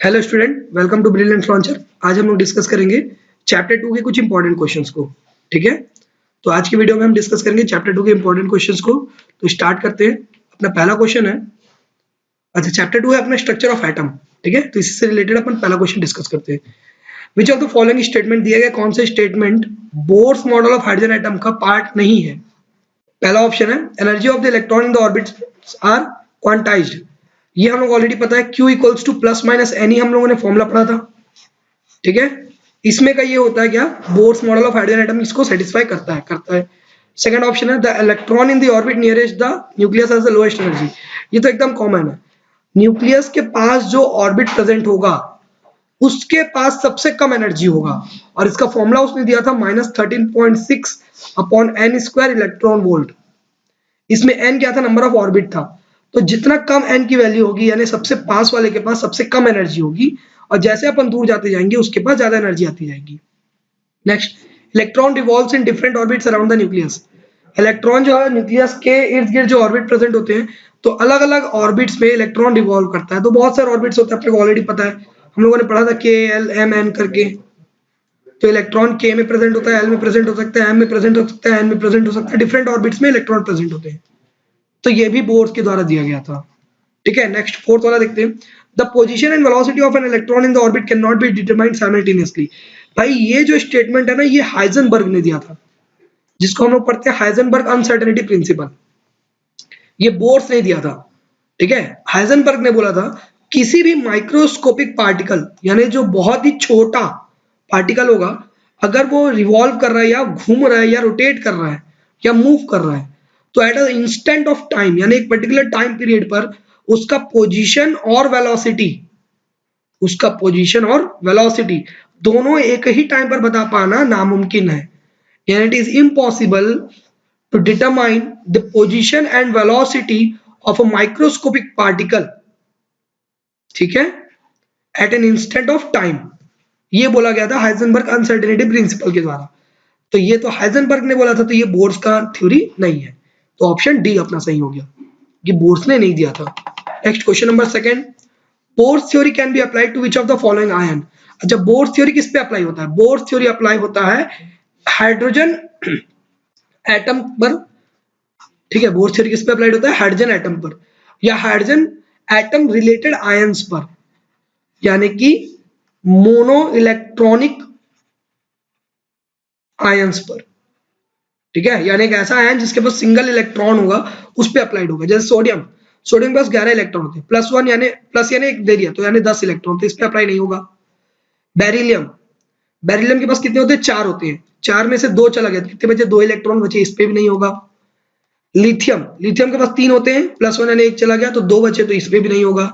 Hello student, welcome to brilliant launcher. आज हम लोग डिस्कस करेंगे चैप्टर 2 के कुछ इंपॉर्टेंट क्वेश्चंस को। ठीक है, तो आज की वीडियो में हम डिस्कस करेंगे चैप्टर 2 के इंपॉर्टेंट क्वेश्चंस को। तो स्टार्ट करते हैं। अपना पहला क्वेश्चन है, अच्छा चैप्टर 2 है अपना स्ट्रक्चर ऑफ एटम। ठीक है, तो इससे रिलेटेड अपन पहला क्वेश्चन डिस्कस करते हैं। Which of the following statement दिया गया, कौन सा statement Bohr's model of hydrogen atom का पार्ट नहीं है? पहला ऑप्शन है energy of the electron in the orbits are quantized. ये हम लोग ऑलरेडी पता है, Q equals to plus minus n, हम लोगों ने फॉर्मूला पढ़ा था। ठीक है, इसमें का ये होता है क्या, bourse model of hydrogen atom इसको सेटिस्फाई करता है। सेकंड ऑप्शन है the electron in the orbit nearest the nucleus has the lowest energy. ये तो एकदम कॉमन है, न्यूक्लियस के पास जो ऑर्बिट प्रेजेंट होगा उसके पास सबसे कम एनर्जी होगा। और इसका फॉर्मूला उसने दिया था -13.6 upon n square electron volt. इसमें एन क्या था, नंबर ऑफ ऑर्बिट था। तो जितना कम एन की वैल्यू होगी, यानी सबसे पास वाले के पास सबसे कम एनर्जी होगी, और जैसे अपन दूर जाते जाएंगे उसके पास ज्यादा एनर्जी आती जाएगी। Next, electron revolves in different orbits around the nucleus. Electron जो है न्यूक्लियस के इर्द गिर्द जो ऑर्बिट प्रेजेंट होते हैं, तो अलग अलग ऑर्बिट्स में इलेक्ट्रॉन रिवॉल्व करता है। तो बहुत सारे ऑर्बिट्स होते हैं, अपने को ऑलरेडी पता है, हम लोगों ने पढ़ा था के एल एम एन करके। तो इलेक्ट्रॉन के में प्रेजेंट होता है, एल में प्रेजेंट हो सकता है, एम में प्रेजेंट हो सकता है, एन में प्रेजेंट हो सकता है। डिफरेंट ऑर्बिट्स में इलेक्ट्रॉन प्रेजेंट होते हैं। तो ये भी बोर्स के द्वारा दिया गया था। ठीक है, नेक्स्ट फोर्थ वाला देखते हैं। The position and velocity of an electron in the orbit can not be determined simultaneously. भाई ये जो स्टेटमेंट है ना, ये हाइजेनबर्ग ने दिया था, जिसको हम लोग पढ़ते हैं हाइजेनबर्ग अनसर्टेनिटी प्रिंसिपल। ये बोर्स ने दिया था। ठीक है, हाइजेनबर्ग ने बोला था किसी भी माइक्रोस्कोपिक पार्टिकल, यानी जो बहुत ही छोटा पार्टिकल होगा, अगर वो रिवॉल्व कर रहा है या घूम रहा है या रोटेट कर रहा है या मूव कर रहा है, तो at a instant of time, यानी एक पर्टिकुलर टाइम पीरियड पर उसका पोजीशन और वेलोसिटी दोनों एक ही टाइम पर बता पाना नामुमकिन है। यानी it is impossible to determine the position and velocity of a microscopic particle, ठीक है, at an instant of time. ये बोला गया था हाइजेनबर्ग अनसर्टेनिटी प्रिंसिपल के द्वारा। तो ये तो हाइजेनबर्ग ने बोला था, तो ये बोर्स का थ्योरी नहीं है। तो ऑप्शन डी अपना सही हो गया, ये बोर्स ने नहीं दिया था। Next question number second, Bohr's theory can be applied to which of the following ion. अच्छा, बोर्स थ्योरी किस पे अप्लाई होता है? बोर्स थ्योरी अप्लाई होता है हाइड्रोजन एटम पर। ठीक है, बोर्स थ्योरी किस पे अप्लाइड होता है? हाइड्रोजन एटम पर, या हाइड्रोजन एटम रिलेटेड आयंस पर, यानी कि मोनो इलेक्ट्रॉनिक आयंस पर। ठीक है, यानी एक ऐसा आयन जिसके पास सिंगल इलेक्ट्रॉन होगा, उस पे अप्लाइड होगा। जैसे सोडियम, सोडियम के पास 11 इलेक्ट्रॉन होते हैं, +1 यानी प्लस यानी एक दे दिया, तो यानी 10 इलेक्ट्रॉन, तो इस पे अप्लाई नहीं होगा। बेरिलियम, बेरिलियम के पास कितने होते हैं? 4 होते हैं, 4 में से 2 चला गया, कितने बचे? 2 इलेक्ट्रॉन बचे, इस पे भी नहीं होगा। लिथियम, लिथियम के पास 3 होते हैं, +1 यानी एक चला गया, तो 2 बचे, तो इस पे भी नहीं होगा।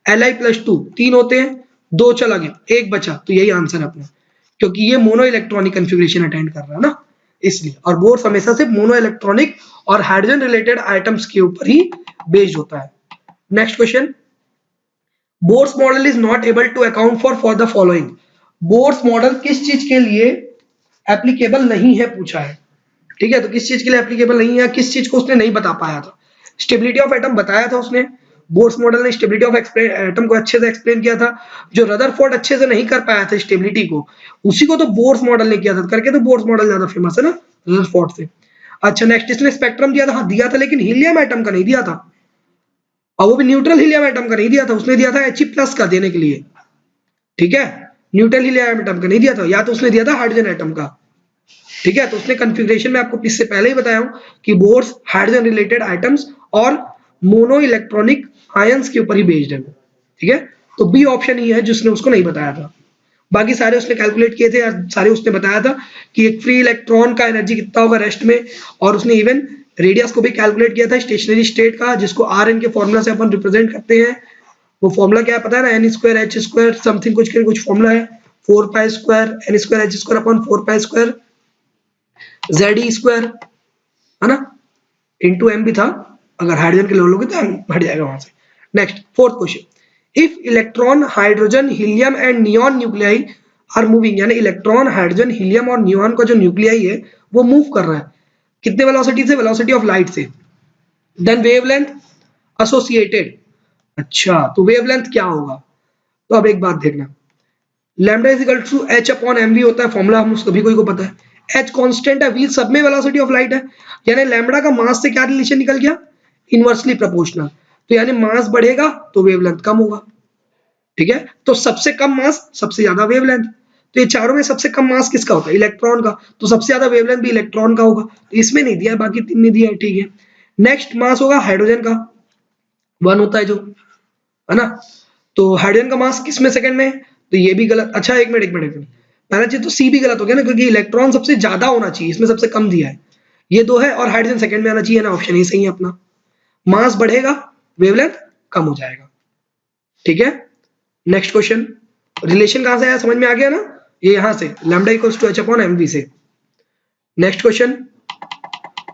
Li+2, 3 होते हैं, 2 चला गया, एक बचा, तो यही आंसर है अपना, क्योंकि ये मोनो इलेक्ट्रॉनिक कन्फिग्रेशन अटेंड कर रहा है ना, इसलिए। और बोर्स हमेशा से मोनो इलेक्ट्रॉनिक और हाइड्रोजन रिलेटेड आइटम्स के ऊपर ही बेस्ड होता है। Next question, Bohr's model is not able to account for the following. Bohr's model किस चीज के लिए एप्लीकेबल नहीं है, पूछा है। ठीक है, तो किस चीज के लिए एप्लीकेबल नहीं है, किस चीज को उसने नहीं बता पाया था? स्टेबिलिटी ऑफ एटम बताया था उसने, बोर्स मॉडल ने स्टेबिलिटी ऑफ एटम को अच्छे से एक्सप्लेन किया था। जो रदरफोर्ड अच्छे से नहीं कर पाया था स्टेबिलिटी को, उसी को तो बोर्स मॉडल ने किया था, करके तो बोर्स मॉडल ज्यादा फेमस है ना रदरफोर्ड से। अच्छा नेक्स्ट, इसने स्पेक्ट्रम दिया था, हाँ दिया था, लेकिन हीलियम एटम का नहीं दिया था, और वो भी न्यूट्रल हीलियम एटम का नहीं दिया था, उसने दिया था He+ का देने के लिए। ठीक है, न्यूट्रल हीलियम एटम का नहीं दिया था, या तो उसने दिया था हाइड्रोजन एटम का। ठीक है, तो उसने कन्फिग्रेशन में आपको इससे पहले ही बताया हूं कि बोर्स हाइड्रोजन रिलेटेड आइटम्स और मोनो इलेक्ट्रॉनिक आयंस के ऊपर ही बेस्ड है। ठीक है, तो बी ऑप्शन ही है जिसने उसको नहीं बताया था। बाकी सारे उसने कैलकुलेट किए थे, सारे उसने बताया था कि एक फ्री इलेक्ट्रॉन का एनर्जी कितना होगा रेस्ट में, और उसने इवन रेडियस को भी कैलकुलेट किया था स्टेशनरी स्टेट का, जिसको Rn के फॉर्मूला से अपन रिप्रेजेंट करते हैं। वो फॉर्मूला क्या पता है ना, n² h² समथिंग कुछ फॉर्मूला है, 4π² n² h² अपॉन 4π² Ze², है ना, इंटू m भी था, अगर हाइड्रोजन के लोगे तो हट जाएगा वहां से। Next fourth question, if electron hydrogen helium and neon nuclei are moving, यानी इलेक्ट्रॉन हाइड्रोजन हीलियम और नियॉन का जो न्यूक्लियाई है वो मूव कर रहा है, कितने वेलोसिटी से? वेलोसिटी ऑफ लाइट से। Then wavelength associated. अच्छा, तो वेवलेंथ क्या होगा? तो अब एक बात देखना, lambda is equal to H upon m v होता है फॉर्मूला, हम सभी को पता है। एच कांस्टेंट है, वी सब में वेलोसिटी ऑफ लाइट है, यानी लैम्डा का मास से क्या रिलेशन निकल गया, इनवर्सली प्रोपोर्शनल। तो यानी मास बढ़ेगा तो वेवलेंथ कम होगा, ठीक है। तो सबसे कम मास सबसे ज्यादा वेवलेंथ, तो ये चारों में सबसे कम मास किसका होता है, इलेक्ट्रॉन का, तो सबसे ज्यादा वेवलेंथ भी इलेक्ट्रॉन का होगा। तो इसमें नहीं दिया है, बाकी तीन में दिया है, ठीक है। नेक्स्ट मास होगा हाइड्रोजन का, 1 होता है जो, है ना। तो हाइड्रोजन का मास किस में सेकंड में, तो ये भी गलत। अच्छा एक मिनट, पहला चीज तो सी भी गलत हो गया ना, क्योंकि इलेक्ट्रॉन सबसे ज्यादा होना चाहिए, इसमें सबसे कम दिया है, ये 2 है, और हाइड्रोजन सेकंड में आना चाहिए ना, ऑप्शन ये सही है अपना। मास बढ़ेगा वेवलेंथ कम हो जाएगा, ठीक है। नेक्स्ट क्वेश्चन, रिलेशन कहां से आया, समझ में आ गया ना, ये यहां से lambda equals to H upon MV से। Next question,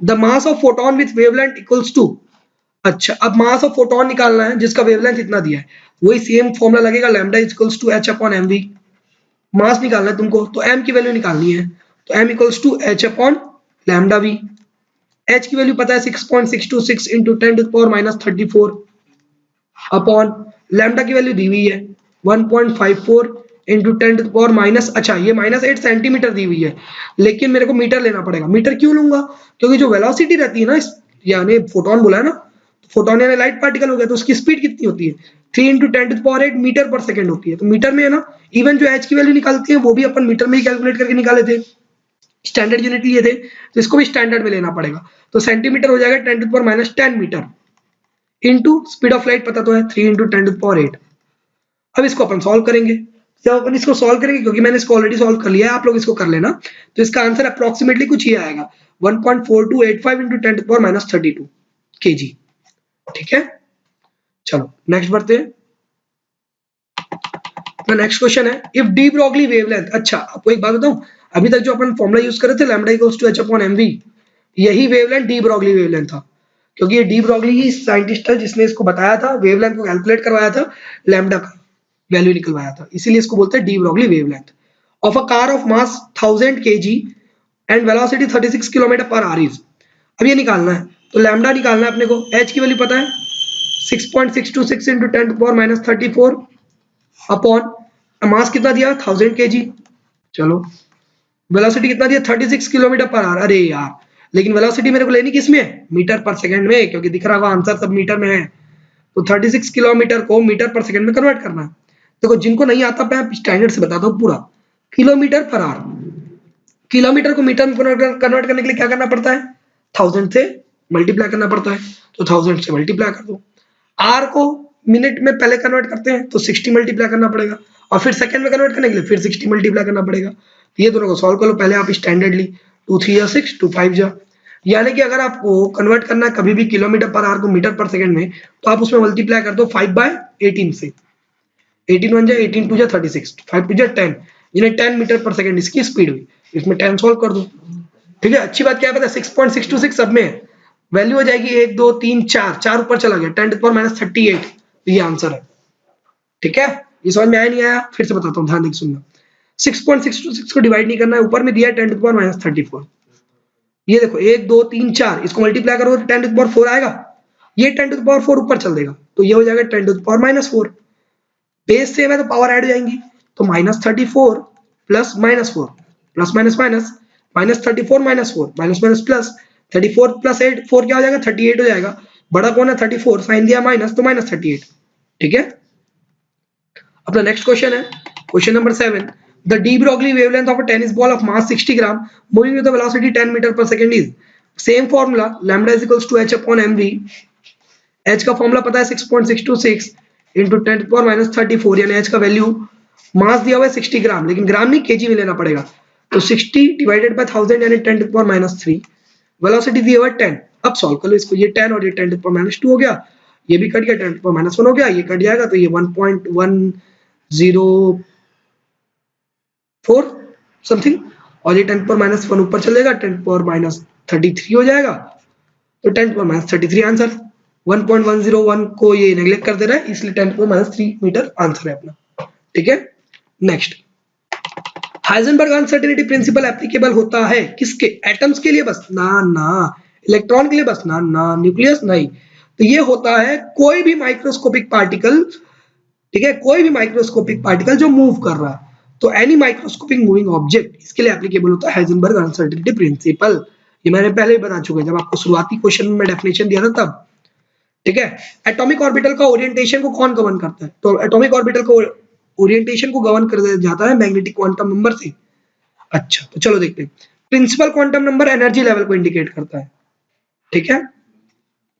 the mass of photon with wavelength equals to, अच्छा अब मास ऑफ फोटोन निकालना है जिसका वेवलेंथ इतना दिया है, वही सेम फॉर्मूला लगेगा, lambda equals to H upon MV. Mass निकालना है तुमको, तो m की वैल्यू निकालनी है, तो m equals to H upon lambda v. h की वैल्यू पता है 6.626 into 10 to the power minus 34 upon lambda की वैल्यू दी हुई है 1.54 into 10 to the power minus, अच्छा ये -8 सेंटीमीटर दी हुई है, लेकिन मेरे को मीटर लेना पड़ेगा। मीटर क्यों लूंगा, क्योंकि जो वेलोसिटी रहती है ना, यानी फोटोन बोला है ना, फोटोन यानी लाइट पार्टिकल हो गया, तो उसकी स्पीड कितनी होती है, 3 into 10 to the power 8 metre पर सेकंड होती है। तो मीटर में है ना, इवन जो h की वैल्यू निकालती है वो भी अपन मीटर में ही कैलकुलेट करके निकाले थे, स्टैंडर्ड यूनिट लिए थे, तो इसको भी स्टैंडर्ड में लेना पड़ेगा। तो सेंटीमीटर हो जाएगा 10 to the power minus 10 metre into speed of light पता तो है 3 इंटू 10 टू द पावर 8। अब इसको अपन सॉल्व करेंगे, जब अपन इसको सॉल्व करेंगे, क्योंकि मैंने इसको ऑलरेडी सॉल्व कर लिया है, आप लोग इसको कर लेना, तो इसका आंसर अप्रोक्सीमेटली कुछ ये आएगा 1.4285 into 10 to the power minus 32 kg, ठीक है। चलो नेक्स्ट बढ़ते हैं, नेक्स्ट क्वेश्चन है, इफ डी ब्रॉगली वेवलेंथ, अच्छा आपको एक बात बताऊं, अभी तक जो अपन फॉर्मूला यूज कर रहे थे lambda equals to H upon m v, यही वेवलेंथ डी ब्रॉगली वेवलेंथ था, क्योंकि ये डी ब्रॉगली ही साइंटिस्ट है जिसने इसको बताया था, वेवलेंथ को कैलकुलेट करवाया था, लैम्डा का वैल्यू निकलवाया था, इसीलिए इसको बोलते हैं D Broglie wavelength of a car of mass 1000 kg and velocity 36 kilometre per hour is. अब ये निकालना है, तो लैम्डा निकालना है अपने को, एच की वैल्यू पता है 6.626 into 10 to power minus 34 upon mass कितना दिया 1000 kg, चलो वेलोसिटी कितना दिया 36 किलोमीटर पर आवर। अरे यार, लेकिन वेलोसिटी मेरे को लेनी किस में है, मीटर पर सेकंड में, क्योंकि दिख रहा होगा आंसर सब मीटर में है, तो 36 किलोमीटर को मीटर पर सेकंड में कन्वर्ट करना है। देखो जिनको नहीं आता मैं स्टैंडर्ड से बताता हूँ पूरा, किलोमीटर पर आवर, किलोमीटर को मीटर में कन्वर्ट करने के लिए क्या करना पड़ता है, 1000 से मल्टीप्लाई करना पड़ता है, तो 1000 से मल्टीप्लाई कर दो। आर को मिनट में पहले कन्वर्ट करते हैं तो 60 मल्टीप्लाई करना पड़ेगा, और फिर सेकंड में कन्वर्ट करने के लिए फिर 60 मल्टीप्लाई करना पड़ेगा। ये दोनों को सॉल्व कर लो पहले आप स्टैंडर्डली, 2 3 या 6 2 5 जा, यानी कि अगर आपको कन्वर्ट करना है कभी भी किलोमीटर पर आवर को मीटर पर सेकंड में, तो आप उसमें मल्टीप्लाई कर दो 5/18 से, 18 1 जा 18 2 जा 36, 5 2 जा 10, यानी 10 मीटर पर सेकंड इसकी स्पीड हुई, इसमें 10 सॉल्व कर दो, ठीक है। अच्छी बात क्या है पता है, 6.626 सब में है, वैल्यू हो जाएगी 1 2 3 4, 4 ऊपर चला गया 10 टू पावर माइनस 38, तो ये आंसर है, ठीक है। ये समझ में आया नहीं आया, फिर से बताता हूँ ध्यान देकर सुनना, 6.626 को डिवाइड नहीं करना है, ऊपर में दिया है 10 टू पावर माइनस 34, ये देखो 1 2 3 4, इसको मल्टीप्लाई करो तो 10 टू पावर 4 आएगा, ये 10 टू पावर 4 ऊपर चल देगा, तो ये हो जाएगा 10 to power minus 4, base same है तो पावर ऐड हो जाएंगी, तो minus 34 plus minus 4 plus minus minus minus 34 minus 4 minus minus plus 34 plus 8 4 क्या हो जाएगा 38 हो जाएगा, बड़ा कौन है 34, साइन दिया माइनस तो माइनस 38, ठीक है। अपना नेक्स्ट क्वेश्चन है, question number 7, the de Broglie wavelength of a tennis ball of mass 60 gram moving with the velocity 10 metre पर second is, same formula lambda is equals to h upon mv, h का formula पता है 6.626 into 10 to power minus 34, यानी h का value, मास दिया हुआ है 60 ग्राम, लेकिन ग्राम नहीं केजी में लेना पड़ेगा, तो 60 डिवाइडेड बाय 1000 यानी 10 टू पावर माइनस 3, वेलोसिटी दिया हुआ है 10, अब सॉल्व कर लो इसको, ये 10 और ये 10 टू पावर माइनस 2 हो गया, ये भी कट गया 10 टू पावर माइनस 1 हो गया, ये कट जाएगा तो ये 1.104 समथिंग, और ये 10 पावर माइनस 1 ऊपर चलेगा 10 पावर माइनस 33 हो जाएगा, तो 10 पावर माइनस 33 आंसर, 1.101 को ये नेग्लेक्ट कर दे रहा है, इसलिए 10 पावर माइनस 3 मीटर आंसर है अपना, ठीक है। Next, Heisenberg uncertainty principle applicable होता है किसके, एटम्स के लिए बस ना, इलेक्ट्रॉन के लिए बस ना, न्यूक्लियस नहीं, तो ये होता है कोई भी माइक्रोस्कोपिक पार्टिकल ठीक है, कोई भी माइक्रोस्कोपिक पार्टिकल जो मूव कर रहा है, तो एनी माइक्रोस्कोपिक मूविंग ऑब्जेक्ट, इसके लिए एप्लीकेबल होता है हाइजेनबर्ग अनसर्टेनिटी प्रिंसिपल। ये मैंने पहले ही बता चुका है जब आपको शुरुआती क्वेश्चन में डेफिनेशन दिया था तब। ठीक है, एटॉमिक ऑर्बिटल का ओरिएंटेशन को कौन गवर्न करता है? तो एटॉमिक ऑर्बिटल को ओरिएंटेशन को गवर्न कर जाता है मैग्नेटिक क्वांटम नंबर से। अच्छा, तो चलो देखते हैं। Principal quantum number energy level को इंडिकेट करता है। ठीक है,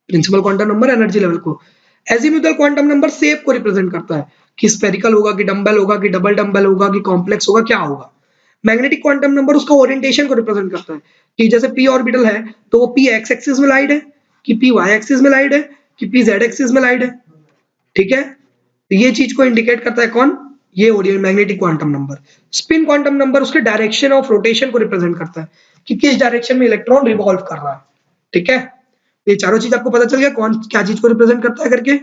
principal quantum number energy level को। एजीमुथल क्वांटम नंबर शेप को रिप्रेजेंट करता है कि स्फेरिकल होगा, कि डंबल होगा, कि डबल डंबल होगा, कि कॉम्प्लेक्स होगा, क्या होगा। मैग्नेटिक क्वांटम नंबर उसका ओरिएंटेशन को रिप्रेजेंट करता है कि जैसे p ऑर्बिटल है तो वो p x एक्सिस में लाइड है, कि p y एक्सिस में लाइड है, कि p z एक्सिस में लाइड है। ठीक है, तो ये चीज को इंडिकेट करता है कौन? ये magnetic quantum number. Spin quantum number उसके डायरेक्शन ऑफ रोटेशन को रिप्रेजेंट करता है कि किस डायरेक्शन में इलेक्ट्रॉन रिवॉल्व कर रहा है। ठीक है, ये चारों चीज आपको पता चल गया कौन क्या चीज को रिप्रेजेंट करता है करके।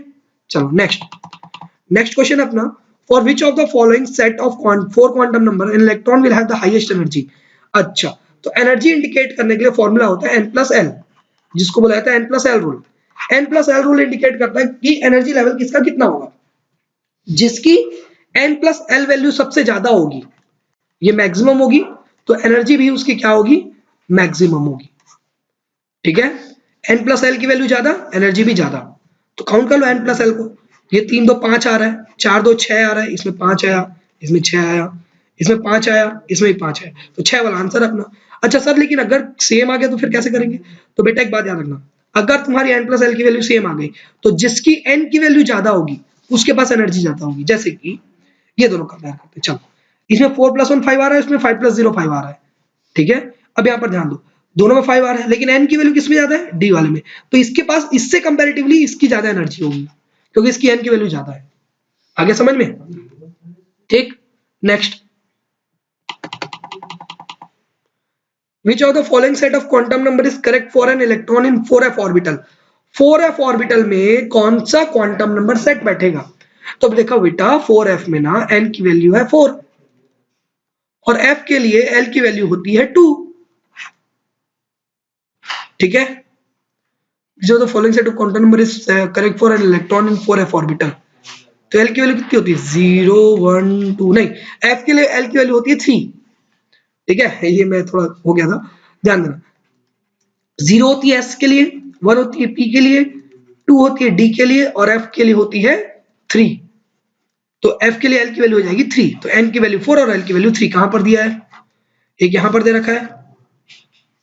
चलो नेक्स्ट क्वेश्चन अपना, for which of the following set of 4 quantum number an electron will have the highest energy. अच्छा, तो एनर्जी इंडिकेट करने के लिए फॉर्मूला होता है n+l, जिसको बोला जाता है n+l rule. n+l rule indicate करता है कि एनर्जी लेवल किसका कितना होगा, जिसकी n+l वैल्यू सबसे ज्यादा होगी, ये मैक्सिमम होगी, तो एनर्जी भी उसकी क्या होगी, मैक्सिमम होगी। ठीक है, n+l की वैल्यू ज्यादा, एनर्जी भी ज्यादा। तो काउंट कर लो n+l को, ये 3 2 5 आ रहा है, 4 2 6 आ रहा है, इसमें 5 आया, इसमें 6 आया, इसमें 5 आया, इसमें भी 5 आया, तो 6 वाला आंसर अपना। अच्छा सर, लेकिन अगर सेम आ गया तो फिर कैसे करेंगे? तो बेटा एक बात याद रखना, अगर तुम्हारी n+l की वैल्यू सेम आ गई तो जिसकी n की वैल्यू ज्यादा होगी उसके पास एनर्जी ज्यादा होगी। जैसे कि ये दोनों कंपेयर करते हैं। चलो, इसमें 4 + 1 5 आ रहा है, इसमें 5 + 0 5 आ रहा है। ठीक है, अब यहाँ पर ध्यान दो, दोनों में 5 आ रहा है, लेकिन n की वैल्यू किसमें ज्यादा है, डी वाले में, तो इसके पास इससे कंपैरेटिवली इसकी ज्यादा एनर्जी होगी क्योंकि इसकी n की वैल्यू ज्यादा है। आगे समझ में? ठीक, next, which of the following set of quantum number is correct for an electron in 4f orbital। 4f orbital में कौन सा क्वांटम नंबर सेट बैठेगा? तो देखो बेटा, 4f में ना n की वैल्यू है 4 और f के लिए l की वैल्यू होती है 2। ठीक है, जो the following set of quantum number is correct for an electron in 4f orbital. तो l की वैल्यू कितनी होती है, 0 1 2, नहीं, f के लिए l की वैल्यू होती है 3। ठीक है, ये मैं थोड़ा हो गया था, ध्यान देना। 0 होती है s के लिए, 1 होती है p के लिए, 2 होती है d के लिए और f के लिए होती है 3। तो f के लिए l की वैल्यू हो जाएगी 3, तो n की वैल्यू 4 और l की वैल्यू 3। कहां पर दिया है? एक यहां पर दे रखा है,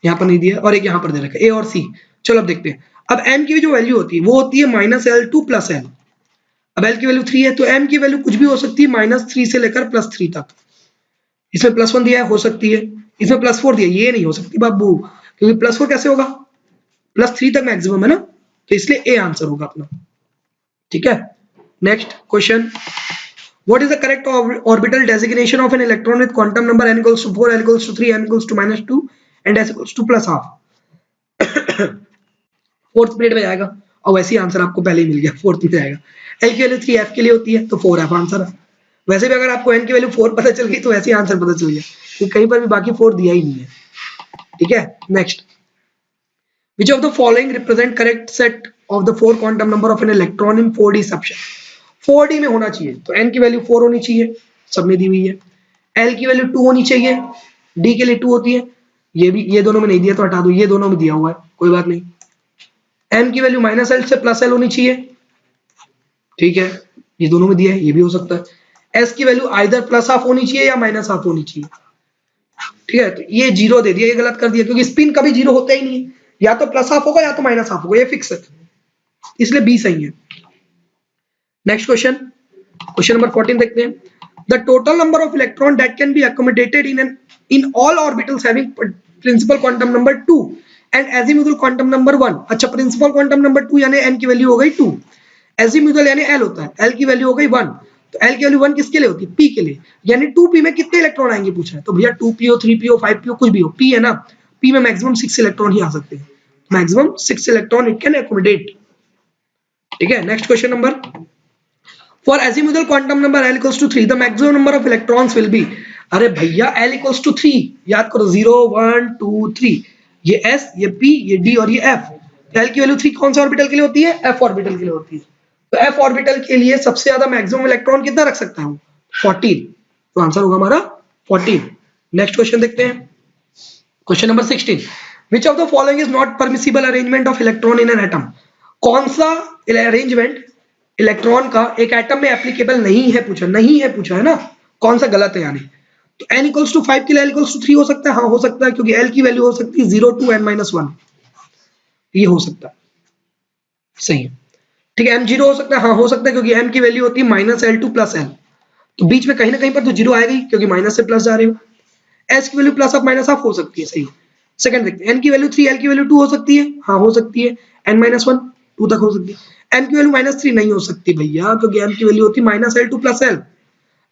यहां पर नहीं दिया, और एक यहां पर दे रखा है, a और c। चलो अब देखते हैं। अब m की जो वैल्यू होती है वो होती है -l2 + l। अब l की वैल्यू 3 है तो m की वैल्यू कुछ भी हो सकती है -3 से लेकर +3 तक। इसमें +1 दिया है, हो सकती है, इसमें +4 दिया, ये नहीं हो सकती बाबू, क्योंकि +4 कैसे होगा, +3 तक मैक्सिमम है ना, तो इसलिए ए आंसर होगा अपना। ठीक है, next question, what is the correct orbital designation of an electron with quantum number n = 4, l = 3, n = -2 and s = +12। Fourth period में जाएगा और वैसे ही आंसर आपको पहले ही मिल गया, फोर्थ में जाएगा। l की वैल्यू 3 f के लिए होती है तो 4f आंसर है। वैसे भी अगर आपको n की वैल्यू 4 पता चल गई तो वैसे ही आंसर पता चल गया, क्योंकि कहीं पर भी बाकी 4 दिया ही नहीं है। ठीक है, next, which of the following represent correct set of the 4 quantum number of an electron in 4D subshell। 4D में होना चाहिए तो n की वैल्यू 4 होनी चाहिए, सब में दी हुई है। l की वैल्यू 2 होनी चाहिए, d के लिए 2 होती है, ये भी, ये दोनों में नहीं दिया तो हटा दो, ये दोनों में दिया हुआ है, कोई बात नहीं। m की वैल्यू -l से +l होनी चाहिए, ठीक है, ये दोनों में दिया है, ये भी हो सकता है। s की वैल्यू आइदर +½ होनी चाहिए या -½ होनी चाहिए। ठीक है, तो ये 0 दे दिया, ये गलत कर दिया, क्योंकि स्पिन कभी 0 होता ही नहीं है, या तो +½ होगा या तो -½ होगा, ये फिक्स है, इसलिए बी सही है। नेक्स्ट क्वेश्चन, क्वेश्चन नंबर 14 देखते हैं। The total number of electron that can be accommodated in all orbitals having principal quantum number 2 and azimuthal quantum number 1। अच्छा, प्रिंसिपल क्वांटम नंबर 2 यानी n की वैल्यू हो गई 2, एजीमुथल यानी l होता है, l की वैल्यू हो गई 1, तो l की वैल्यू 1 किसके लिए होती है, p के लिए, यानी 2p में कितने इलेक्ट्रॉन आएंगे पूछ रहे हैं, तो भैया 2p हो, 3p हो, 5p हो, कुछ भी हो, p है ना, p में मैक्सिमम 6 इलेक्ट्रॉन ही आ सकते हैं, maximum 6 electron it can accommodate. ठीक है, next question number, for azimuthal quantum number l = 3 the maximum number of electrons will be. अरे भैया l = 3, याद करो, 0 1 2 3, ये s, ये p, ये d और ये f। l की वैल्यू 3 कौन सा ऑर्बिटल के लिए होती है, f ऑर्बिटल के लिए होती है, तो f ऑर्बिटल के लिए सबसे ज्यादा मैक्सिमम इलेक्ट्रॉन कितना रख सकता है वो? 14। तो आंसर होगा हमारा 14। नेक्स्ट क्वेश्चन देखते हैं, question number 16, which of the following is not permissible arrangement of electron in an atom? कौन सा अरेंजमेंट इलेक्ट्रॉन का एक एटम में एप्लीकेबल नहीं है पूछा है ना, कौन सा गलत है यानी? तो n इक्वल्स टू 5 के लिए l इक्वल्स टू 3 हो सकता है, हाँ हो सकता है, क्योंकि l की वैल्यू हो सकती है 0 to n-1, ये हो सकता है, सही है। ठीक है, m 0 हो सकता है, हाँ हो सकता है, क्योंकि m की वैल्यू होती है -l2 + l, तो बीच में कहीं ना कहीं पर तो 0 आएगा ही, क्योंकि माइनस से प्लस जा रहे हो। s की value plus of minus of हो सकती है, सही है। सेकंड देखते हैं, n की वैल्यू 3, l की वैल्यू 2 हो सकती है, हाँ हो सकती है, n-1 2 तक हो सकती है। m की वैल्यू -3 नहीं हो सकती भैया, क्योंकि m की वैल्यू होती है -l2 + l,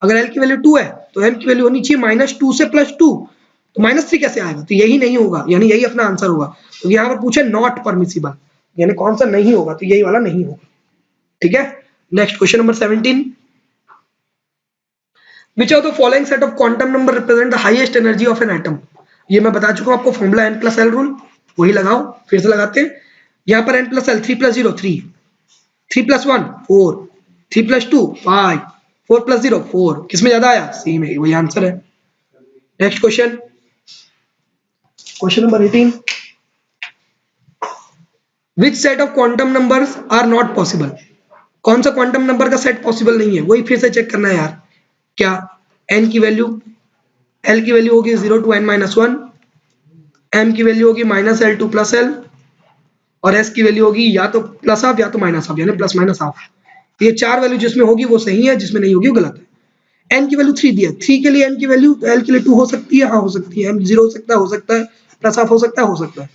अगर l की वैल्यू 2 है तो m की वैल्यू होनी चाहिए -2 से +2, तो -3 कैसे आएगा? तो यही नहीं होगा, यानी यही अपना आंसर होगा। तो यहाँ पर पूछे नॉट परमिसिबल, यानी कौन सा नहीं होगा, तो यही वाला नहीं होगा। ठीक है, next question number 17, which of the following set of quantum number represent the highest energy of an atom? ये मैं बता चुका हूं आपको, फॉर्मूला n+l रूल, वही लगाओ, फिर से लगाते हैं। यहाँ पर n+l 3 + 0 3, 3 + 1 4, 3 + 2 5, 4 + 0 4, किसमें ज्यादा आया? सी में, वही आंसर है। Next question, question number 18, which set of quantum numbers are not possible? कौन सा क्वांटम नंबर का सेट पॉसिबल नहीं है, वही फिर से चेक करना है यार। क्या n की वैल्यू, l की वैल्यू होगी 0 to n-1, m की वैल्यू होगी -l2 + l, और s की वैल्यू होगी या तो प्लस हाफ या तो माइनस हाफ, यानी प्लस माइनस हाफ। ये चार वैल्यू जिसमें होगी वो सही है, जिसमें नहीं होगी वो गलत है। n की वैल्यू 3 दिया, 3 के लिए n की वैल्यू, l के लिए 2 हो सकती है, हाँ हो सकती है, m 0 हो सकता है, प्लस हाफ हो सकता है।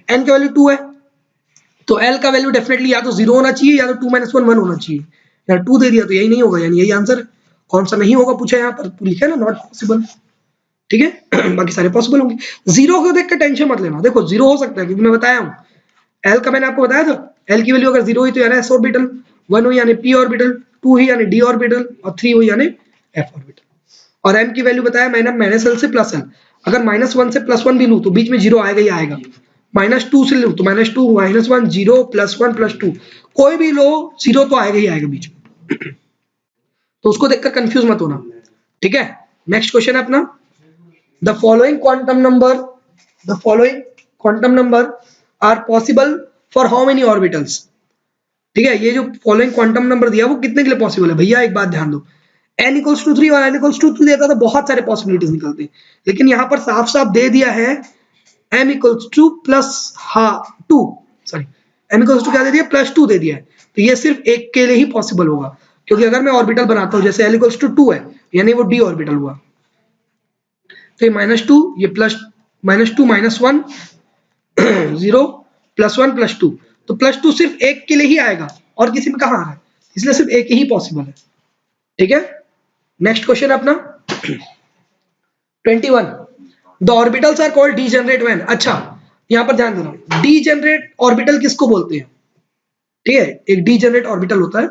n की वैल्यू 2 है, तो l का वैल्यू डेफिनेटली या तो 0 होना चाहिए या तो 2 - 1 1 होना चाहिए, यार 2 दे दिया तो यही नहीं होगा, यानी यही आंसर। कौन सा नहीं होगा पूछा, यहाँ पर लिखा है ना नॉट पॉसिबल, ठीक है। बाकी सारे पॉसिबल होंगे। 0 को देख कर टेंशन मत लेना, देखो 0 हो सकता है, क्योंकि मैं बताया हूँ l का, मैंने आपको बताया था, l की वैल्यू अगर 0 हुई तो यानी s ऑर्बिटल, 1 हुई यानी p ऑर्बिटल, 2 हुई यानी d ऑर्बिटल, और 3 हुई यानी f ऑर्बिटल। और m की वैल्यू बताया मैंने -l से +l, अगर -1 से +1 भी लूं तो बीच में 0 आएगा ही आएगा, -2 से लूं तो -2 -1 0 +1 +2, कोई भी लो 0 तो आएगा ही आएगा बीच में। तो उसको देखकर कंफ्यूज मत होना, ठीक है। नेक्स्ट क्वेश्चन है अपना, the following quantum number are possible for how many orbitals? ठीक है, ये जो फॉलोइंग क्वांटम नंबर दिया वो कितने के लिए पॉसिबल है? भैया एक बात ध्यान दो, n = 3 और n = 2 देता तो बहुत सारे पॉसिबिलिटीज निकलते, लेकिन यहाँ पर साफ साफ दे दिया है m = +2, सॉरी m = क्या दे दिया? +2 दे दिया है, तो ये सिर्फ एक के लिए ही पॉसिबल होगा, क्योंकि अगर मैं ऑर्बिटल बनाता हूँ, जैसे l = 2 है, यानी वो d ऑर्बिटल हुआ, तो ये -2, ये -2 -1 0 +1 +2, तो +2 सिर्फ एक के लिए ही आएगा, और किसी में कहाँ आ रहा है, इसलिए सिर्फ एक ही पॉसिबल है, ठीक है। नेक्स्ट क्वेश्चन है अपना 21, the orbitals are called degenerate when. अच्छा, यहाँ पर ध्यान देना, डीजेनरेट ऑर्बिटल किसको बोलते हैं? ठीक है, एक डीजेनरेट ऑर्बिटल होता है,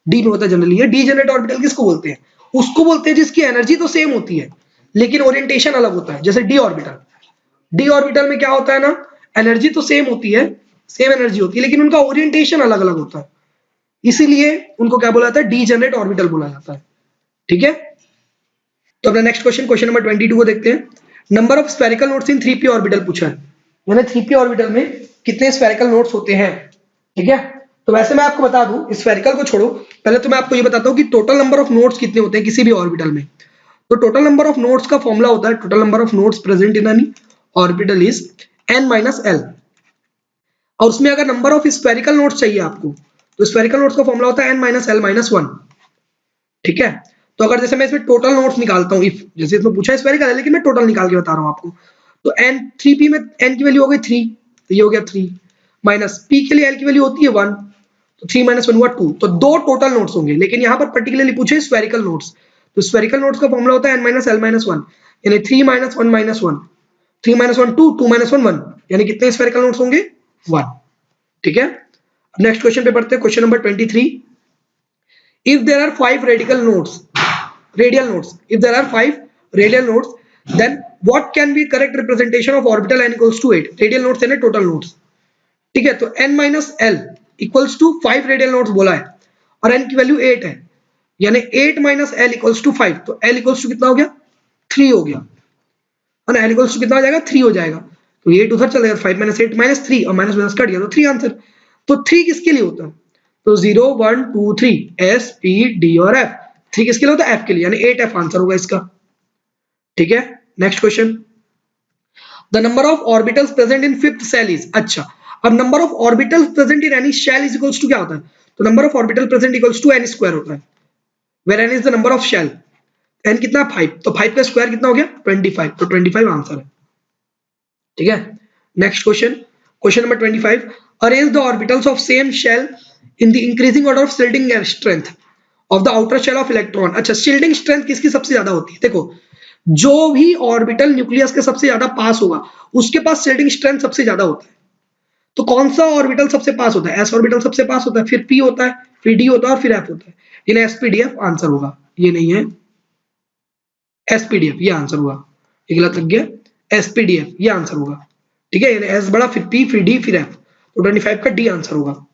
डी में होता है जनरली, ये डीजेनरेट ऑर्बिटल किसको बोलते हैं? उसको बोलते हैं जिसकी एनर्जी तो सेम होती है, लेकिन ओरिएंटेशन अलग होता है, जैसे डी ऑर्बिटल। डी ऑर्बिटल में क्या होता है ना, एनर्जी तो सेम होती है, सेम एनर्जी होती है, लेकिन उनका ओरिएंटेशन अलग अलग होता है, इसीलिए उनको क्या बोला जाता है? डीजेनरेट ऑर्बिटल बोला जाता है, ठीक है। तो अपना नेक्स्ट क्वेश्चन, क्वेश्चन नंबर 22 को देखते हैं। Number of spherical nodes in 3p orbital पूछा है, मैंने 3p ऑर्बिटल में कितने स्फेरिकल नोड्स होते हैं, ठीक है। तो वैसे मैं आपको बता दूं, स्फेरिकल को छोड़ो, पहले तो मैं आपको ये बताता हूँ कि टोटल नंबर ऑफ नोड्स कितने होते हैं किसी भी ऑर्बिटल में। तो टोटल नंबर ऑफ नोड्स का फॉर्मूला होता है, total number of nodes present in any orbital is n - l, और उसमें अगर नंबर ऑफ स्फेरिकल नोड्स चाहिए आपको, तो स्फेरिकल नोड्स का फॉर्मूला होता है n - l - 1, ठीक है। तो अगर जैसे मैं इसमें टोटल नोड्स निकालता हूँ, इफ जैसे इसमें पूछा है स्फेरिकल है, लेकिन मैं टोटल निकाल के बता रहा हूँ आपको, तो n 3p में n की वैल्यू हो गई 3, तो ये हो गया 3, माइनस p के लिए l की वैल्यू होती है 1, तो 3 - 1 हुआ 2, तो दो टोटल नोड्स होंगे, लेकिन यहाँ पर पर्टिकुलरली पूछे स्फेरिकल नोड्स, तो स्फेरिकल नोड्स का फॉर्मूला होता है n - l - 1, यानी 3 - 1 - 1, 3 - 1 2, 2 - 1 1, यानी कितने स्फेरिकल नोड्स होंगे? 1, ठीक है। नेक्स्ट क्वेश्चन पे पढ़ते हैं, question number 23, if there are 5 radial nodes, if there are 5 radial nodes, then what can be correct representation of orbital n equals to 8? radial nodes यानी total nodes, ठीक है। तो n - l equals to 5 radial nodes बोला है, और n की value 8 है, यानी 8 माइनस l इक्वल्स टू 5, तो l इक्वल्स टू कितना हो गया 3 हो गया, है ना। l इक्वल्स टू कितना हो जाएगा 3 हो जाएगा, तो ये 8 उधर चल जाएगा, 5 माइनस 8 माइनस 3 और माइनस माइनस कट गया तो 3 आंसर। तो 3 किसके लिए होता है, तो 0 1 2 3 S P D और F, 3 किसके लिए होता है F के लिए, यानी 8F आंसर होगा इसका, ठीक है। Next question, the number of orbitals present in fifth shell is, अच्छा अब number of orbitals present in any shell is equals to क्या होता है, तो number of orbital present equals to n square होता है, where n is the number of shell, n कितना 5, तो 5 का स्क्वायर कितना हो गया 25, तो 25 आंसर है, ठीक है। Next question, question number 25, arrange the orbitals of same shell in the increasing order of shielding strength of the outer shell of electron. अच्छा शील्डिंग स्ट्रेंथ किसकी सबसे ज्यादा होती है, देखो जो भी ऑर्बिटल न्यूक्लियस के सबसे ज्यादा पास होगा उसके पास शील्डिंग स्ट्रेंथ सबसे ज्यादा होता है, तो कौन सा ऑर्बिटल सबसे पास होता है, s ऑर्बिटल सबसे पास होता है, फिर p होता है, फिर d होता है और फिर f होता है, यानी sPdf आंसर होगा, ये नहीं है sPdf, ये आंसर होगा, ये गलत लग गया, sPdf ये आंसर होगा, ठीक है, यानी s बड़ा फिर p फिर d फिर f, तो 25 का d आंसर होगा।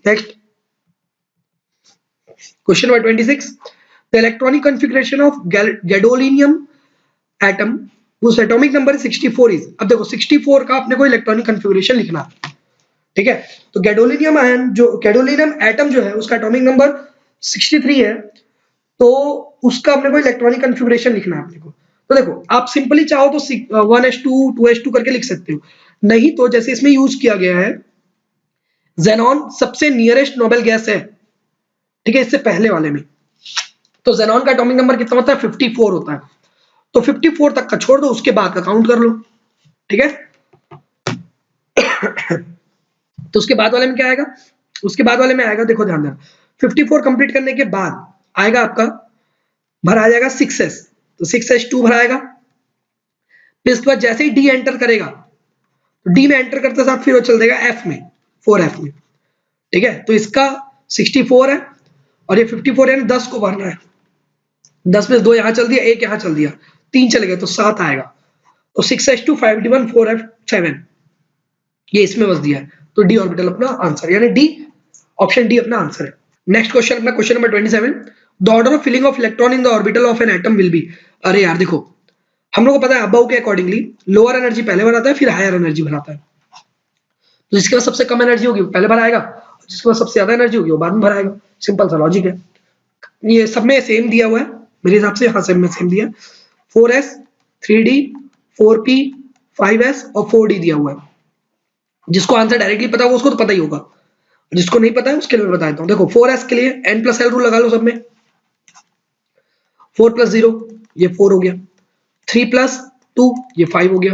Next question number 26, the electronic configuration of gadolinium atom whose atomic number is 64 is, अब देखो 64 का अपने को इलेक्ट्रॉनिक कॉन्फ़िगरेशन लिखना है, ठीक है, तो गैडोलिनियम आयन जो गैडोलिनियम एटम जो है उसका एटॉमिक नंबर 63 है, तो उसका अपने को इलेक्ट्रॉनिक कॉन्फ़िगरेशन लिखना है अपने को। तो देखो आप सिंपली चाहो तो 1s2 2s2 करके लिख सकते हो, नहीं तो जैसे इसमें यूज किया गया है ज़ेनॉन सबसे नियरेस्ट नोबेल गैस है, ठीक है, इससे पहले वाले में, तो ज़ेनॉन का एटॉमिक नंबर कितना होता है 54 होता है, तो 54 तक का छोड़ दो, उसके बाद का काउंट कर लो, ठीक है। तो उसके बाद वाले में क्या आएगा, उसके बाद वाले में आएगा, देखो ध्यान देना, 54 कंप्लीट करने के बाद आएगा आपका भर आ जाएगा 6s, तो 6s2 भर आएगा, फिर इसके बाद जैसे ही डी एंटर करेगा तो डी में एंटर करते साथ फिर वो चल देगा एफ में 4f में, ठीक है, तो इसका 64 है और ये 54 है, 10 को भरना है, 10 में 2 यहाँ चल दिया, 1 यहाँ चल दिया, 3 चले गए तो 7 आएगा, तो 6s2 5d1 4f 7, ये इसमें बस दिया है, तो डी ऑर्बिटल अपना आंसर, यानी डी ऑप्शन डी अपना आंसर है। नेक्स्ट क्वेश्चन अपना question number 27, the order of filling of electron in the orbital of an atom will be, अरे यार देखो हम लोग को पता है अबाउ के अकॉर्डिंगली लोअर एनर्जी पहले बनाता है फिर हायर एनर्जी बनाता है, तो जिसके पास सबसे कम एनर्जी होगी वो पहले भराएगा, जिसके पास सबसे ज्यादा एनर्जी होगी वो बाद में भराएगा, सिंपल सा लॉजिक है, ये सब में सेम दिया हुआ है मेरे हिसाब से, हाँ सब में सेम दिया, 4s 3d 4p 5s और 4d दिया हुआ है, जिसको आंसर डायरेक्टली पता होगा उसको तो पता ही होगा, जिसको नहीं पता है उसके लिए मैं बता देता हूँ। देखो 4s के लिए n प्लस एल रूल लगा लो सब में, 4 प्लस 0 ये 4 हो गया, 3 प्लस 2 ये 5 हो गया,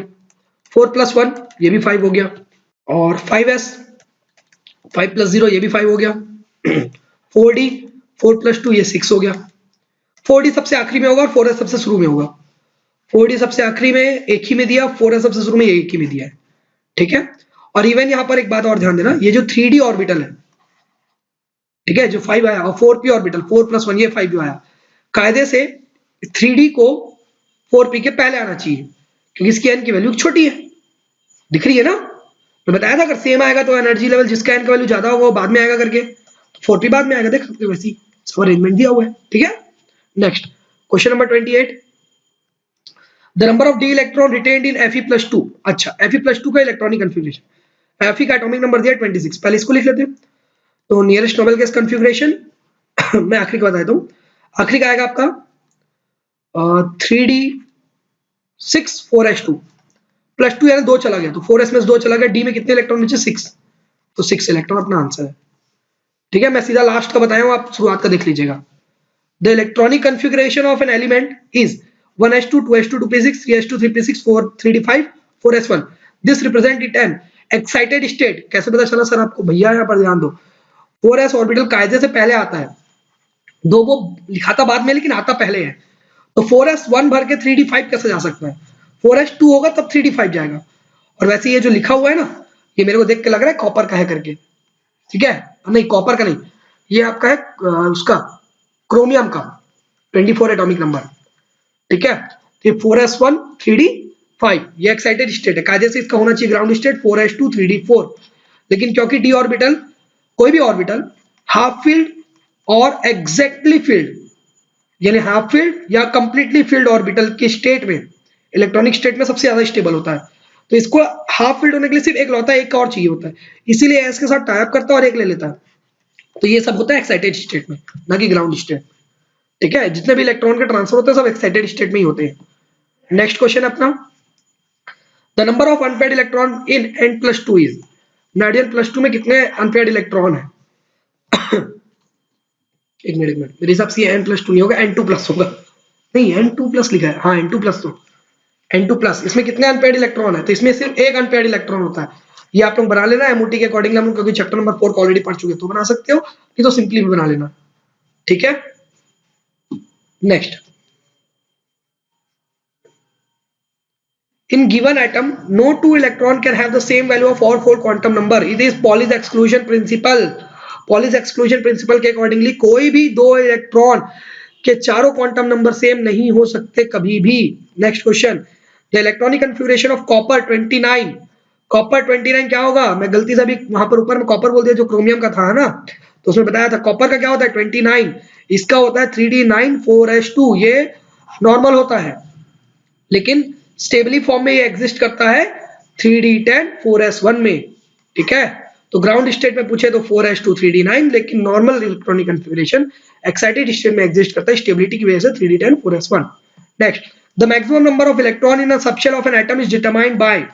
4 प्लस 1 ये भी 5 हो गया, और 5s 5 प्लस 0 ये भी 5 हो गया, 4d 4 प्लस 2 ये 6 हो गया, 4d सबसे आखिरी में होगा और 4s सबसे शुरू में होगा, 4d सबसे आखिरी में एक ही में दिया, 4s सबसे शुरू में एक ही में दिया है, ठीक है। और इवन यहाँ पर एक बात और ध्यान देना, ये जो 3d ऑर्बिटल है, ठीक है, जो 5 आया और 4p ऑर्बिटल 4 प्लस 1 ये 5 भी आया, कायदे से 3d को 4p के पहले आना चाहिए क्योंकि इसकी n की वैल्यू छोटी है, दिख रही है ना, मैं बताया था अगर सेम आएगा तो एनर्जी लेवल जिसका n का वैल्यू ज्यादा होगा वो बाद में आएगा करके, तो 4p बाद में आएगा, देख सकते हो वैसी सब अरेंजमेंट दिया हुआ है, ठीक है। Next question number 28, the number of D electron retained in Fe+2, अच्छा Fe+2 का इलेक्ट्रॉनिक कॉन्फ़िगरेशन, Fe का एटॉमिक नंबर दिया 26, पहले इसको लिख लेते हैं, तो नियरेस्ट नोबेल गैस कॉन्फ़िगरेशन मैं आखिरी का बता देता हूँ, आखिरी का आएगा आपका 3d6 4s2 प्लस 2 यानी 2 चला गया, तो 4s में 2 चला गया, डी में कितने इलेक्ट्रॉन नीचे 6, तो 6 इलेक्ट्रॉन अपना आंसर है, ठीक है। मैं सीधा लास्ट का बताया हूँ, आप शुरुआत का देख लीजिएगा, the electronic configuration of an element is 1s2 2s2 2p6 3s2 3p6 4 3d5 4s1, this represent it N excited state, कैसे पता चला सर आपको, भैया यहाँ पर ध्यान दो, 4s ऑर्बिटल कायदे से पहले आता है, दो वो लिखाता बाद में लेकिन आता पहले है, तो 4s1 भर के 3d5 कैसे जा सकता है, 4s2 होगा तब 3d5 जाएगा, और वैसे ये जो लिखा हुआ है ना ये मेरे को देख के लग रहा है कॉपर का है करके, ठीक है, नहीं कॉपर का नहीं, ये आपका है उसका क्रोमियम का 24 एटॉमिक नंबर, ठीक है, तो 4s1 3d5 ये एक्साइटेड स्टेट है, कायदे से इसका होना चाहिए ग्राउंड स्टेट 4s2 3d4, लेकिन क्योंकि डी ऑर्बिटल कोई भी ऑर्बिटल हाफ फील्ड और एग्जैक्टली फील्ड, यानी हाफ फील्ड या कंप्लीटली फील्ड ऑर्बिटल के स्टेट में, इलेक्ट्रॉनिक स्टेट में सबसे ज्यादा स्टेबल होता है। तो इसको हाफ फील्ड होने के लिए सिर्फ एक लौता एक और चाहिए होता है, इसीलिए एस के साथ टाइप करता है और एक ले लेता है। तो ये सब होता है एक्साइटेड स्टेट में, ना कि ग्राउंड स्टेट। ठीक है, जितने भी इलेक्ट्रॉन के ट्रांसफर होते हैं सब एक्साइटेड स्टेट में ही होते हैं। नेक्स्ट क्वेश्चन अपना, the number of unpaired electron in n+2 is, N+2 में कितने अनपेयर्ड इलेक्ट्रॉन है? एक मिनट मेरे हिसाब से n+2 नहीं होगा, n2+ होगा। नहीं, n2+ लिखा है, हाँ n2+, तो n2+, इसमें कितने अनपेयर्ड इलेक्ट्रॉन है? तो इसमें सिर्फ एक अनपेयर्ड इलेक्ट्रॉन होता है। ये आप लोग बना लेना एमओटी के अकॉर्डिंग, हम लोग क्योंकि चैप्टर नंबर 4 को ऑलरेडी पढ़ चुके तो बना सकते हो, ये तो सिंपली भी बना लेना। ठीक है, next, in given atom no two electron can have the same value of 4-fold quantum number, it is Pauli's exclusion principle। Pauli's exclusion principle के अकॉर्डिंगली कोई भी दो इलेक्ट्रॉन के चारों क्वांटम नंबर सेम नहीं हो सकते कभी भी। Next question, the electronic configuration of copper 29, copper 29 क्या होगा? मैं गलती से भी वहां पर ऊपर में कॉपर बोल दिया जो क्रोमियम का था ना, तो उसमें बताया था कॉपर का क्या होता है 29, इसका होता है 3d9 4s2, ये नॉर्मल होता है, लेकिन स्टेबली फॉर्म में ये एग्जिस्ट करता है 3d10 4s1 में। ठीक है, तो ग्राउंड स्टेट में पूछे तो 4s2 3d9, लेकिन normal electronic configuration excited state में एग्जिस्ट करता है स्टेबिलिटी की वजह से 3d10 4s1। Next, the maximum number of electron in a subshell of an atom is determined by,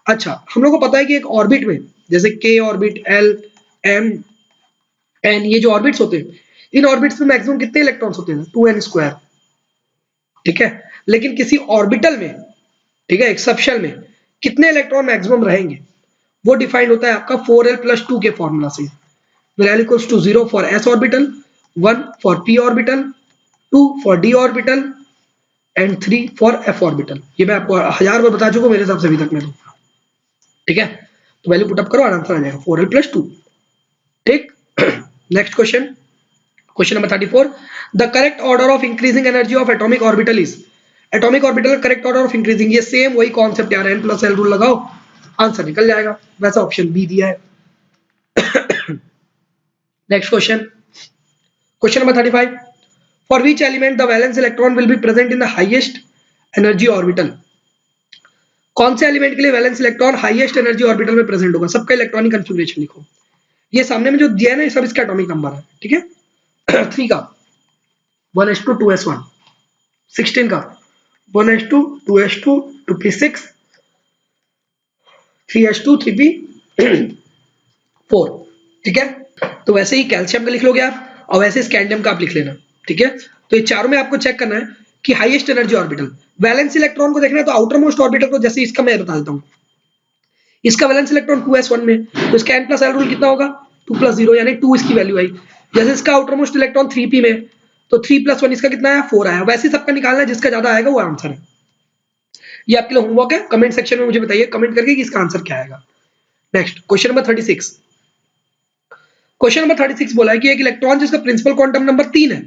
अच्छा हम लोग को पता है कि एक ऑर्बिट में जैसे k orbit, l, m, n, ये जो ऑर्बिट्स होते हैं, इन ऑर्बिट्स में मैक्सिमम कितने इलेक्ट्रॉन्स होते हैं? 2n²। ठीक है, लेकिन किसी ऑर्बिटल में, ठीक है, एक सबशेल में कितने इलेक्ट्रॉन मैक्सिमम रहेंगे? वो डिफाइंड होता है आपका 4l+2 के फॉर्मूला से। l = 0 for s orbital, 1 for p orbital, 2 for d orbital and 3 for f orbital. ये मैं आपको 1000 बार बता चुका हूं मेरे हिसाब से अभी तक में तो। ठीक है, तो वैल्यू पुट अप करो, आंसर आ जाएगा 4l+2। ठीक, next question, question number 34, the correct order of increasing energy of atomic orbital is, atomic orbital का करेक्ट ऑर्डर ऑफ इंक्रीजिंग, ये सेम वही कॉन्सेप्ट यार, n+l रूल लगाओ, आंसर निकल जाएगा, वैसा ऑप्शन बी दिया है। Next question, question number 35, for which element the valence electron will be present in the highest energy orbital, कौन से एलिमेंट के लिए valence electron highest energy orbital में प्रेजेंट होगा? सबका इलेक्ट्रॉनिक कन्फिगरेशन लिखो, ये सामने में जो दिया है ना, ये सब इसका एटॉमिक नंबर है। ठीक है, 3 का 1s2 2s1, 16 का 1s2 2s2 2p6 3s2 3p4। ठीक है, तो वैसे ही कैल्शियम का लिख लोगे आप, और वैसे स्कैंडियम का आप लिख लेना। ठीक है, तो ये चारों में आपको चेक करना है कि highest energy orbital, valence electron को देखना है तो आउटर मोस्ट ऑर्बिटल को, जैसे इसका मैं बता देता हूँ, इसका वैलेंस इलेक्ट्रॉन 2s1 में, तो इसका n+l रूल कितना होगा? 2+0, यानी 2 इसकी वैल्यू आई। जैसे इसका आउटर मोस्ट इलेक्ट्रॉन 3p में, तो 3+1 इसका कितना आया? 4 आया। वैसे ही सबका निकालना है, जिसका ज्यादा आएगा वो आंसर है। ये आपके लिए होमवर्क है, कमेंट सेक्शन में मुझे बताइए कमेंट करके कि इसका आंसर क्या आएगा। Next, question number 36, question number 36 बोला है कि एक इलेक्ट्रॉन जिसका प्रिंसिपल क्वांटम नंबर 3 है,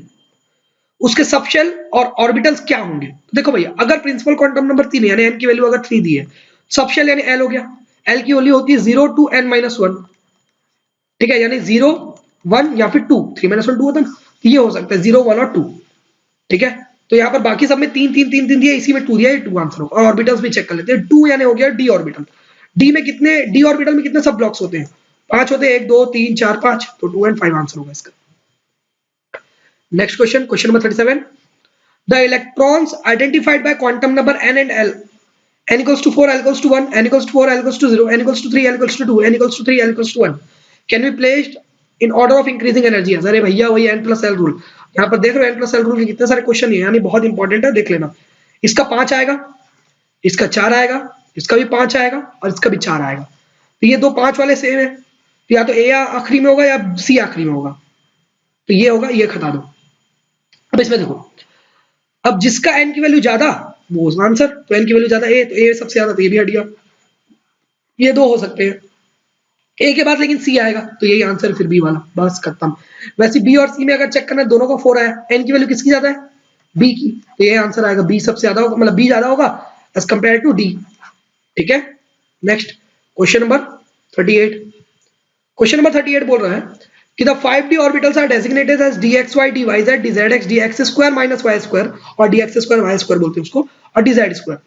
उसके सबशेल और ऑर्बिटल्स क्या होंगे? तो देखो भैया, अगर प्रिंसिपल क्वांटम नंबर 3 है, यानी n की वैल्यू अगर 3 दी है, सबशेल यानी l हो गया, l की वैल्यू होती है 0 to n-1। ठीक है, यानी 0 1 या फिर 2, 3-1 2 होता है, ये हो सकता है 0 1 और 2। ठीक है, तो यहाँ पर बाकी सब में 3 3 3 3 दिया, इसी में 2 दिया, ये 2 आंसर होगा। और ऑर्बिटल्स भी चेक कर लेते हैं, 2 यानी हो गया डी ऑर्बिटल। डी में कितने, डी ऑर्बिटल में कितने सब ब्लॉक्स होते हैं? 5 होते हैं, 1 2 3 4 5, तो 2 and 5 आंसर होगा इसका। Next question, question number 37, the electrons identified by quantum number n and l, n = 4 l = 1 n = 4 l = 0 n = 3 l = 2 n = 3 l = 1 can be placed in order of increasing energy. अरे भैया वही n+l rule, यहाँ पर देख रहे हो n+l rule के कितने सारे क्वेश्चन है, यानी बहुत इंपॉर्टेंट है, देख लेना। इसका 5 आएगा, इसका 4 आएगा, इसका भी 5 आएगा और इसका भी 4 आएगा। तो ये दो 5 वाले सेम है, तो या तो ए आखिरी में होगा या सी आखिरी में होगा, तो ये होगा, ये खता दो। अब इसमें देखो, अब जिसका n की वैल्यू ज्यादा वो आंसर, तो n की वैल्यू ज्यादा ए, तो ए सबसे ज्यादा, तो ये भी हट गया। ये दो हो सकते हैं, ए के बाद लेकिन सी आएगा, तो यही आंसर फिर बी वाला, बस खत्म। वैसे बी और सी में अगर चेक करना है, दोनों का 4 आया, n की वैल्यू किसकी ज्यादा है? बी की, तो ये आंसर आएगा बी सबसे ज्यादा होगा, मतलब बी ज्यादा होगा एज कंपेयर टू डी। ठीक है, next question number 38, question number 38 बोल रहा है कि the 5d orbitals are designated as dxy, dyz, dzx, dx square minus y square और dx square y square बोलते हैं उसको और dz square।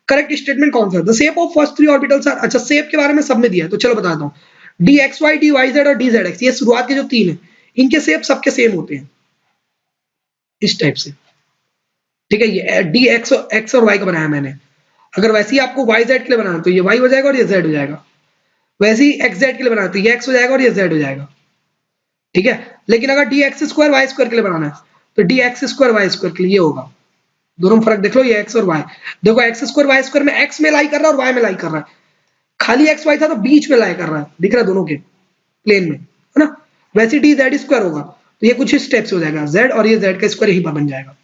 करेक्ट स्टेटमेंट कौन सा है? The shape of first 3 orbitals are, अच्छा शेप के बारे में सब में दिया है तो चलो बताता हूँ। dxy, dyz और dzx ये शुरुआत के जो 3 है इनके शेप सबके सेम होते हैं इस टाइप से, ठीक है। ये dx x और y का बनाया मैंने। अगर वैसे ही आपको yz के लिए बनाना तो ये y हो जाएगा और ये z हो जाएगा, वैसे ही xz के लिए बनाना तो ये x हो जाएगा और ये z हो जाएगा, ठीक है। लेकिन अगर dx स्क्वायर y स्क्वायर के लिए बनाना है तो dx स्क्वायर y स्क्वायर के लिए ये होगा। दोनों में फर्क देख लो, ये x और y। देखो x स्क्वायर y स्क्वायर में x में लाई कर रहा है और y में लाई कर रहा है, खाली x y था तो बीच में लाई कर रहा है, दिख रहा है दोनों के प्लेन में, है ना। वैसे dz स्क्वायर होगा तो ये कुछ इस स्टेप से हो जाएगा z और ये z का स्क्वायर यही बन जाएगा।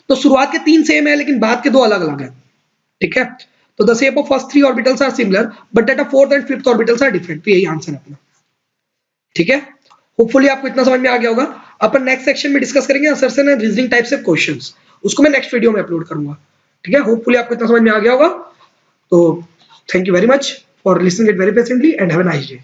तो शुरुआत के 3 सेम है लेकिन बाद के 2 अलग अलग है, ठीक है। तो the shape of first 3 orbitals are similar but that of 4th and 5th orbitals are different. तो यही आंसर है अपना, ठीक है। होपफुली आपको इतना समझ में आ गया होगा। अपन नेक्स्ट सेक्शन में डिस्कस करेंगे असर्शन एंड रीजनिंग टाइप से क्वेश्चंस, उसको मैं नेक्स्ट वीडियो में अपलोड करूंगा, ठीक है। होपफुली आपको इतना समझ में आ गया होगा। तो thank you very much for listening it very patiently and have a nice day.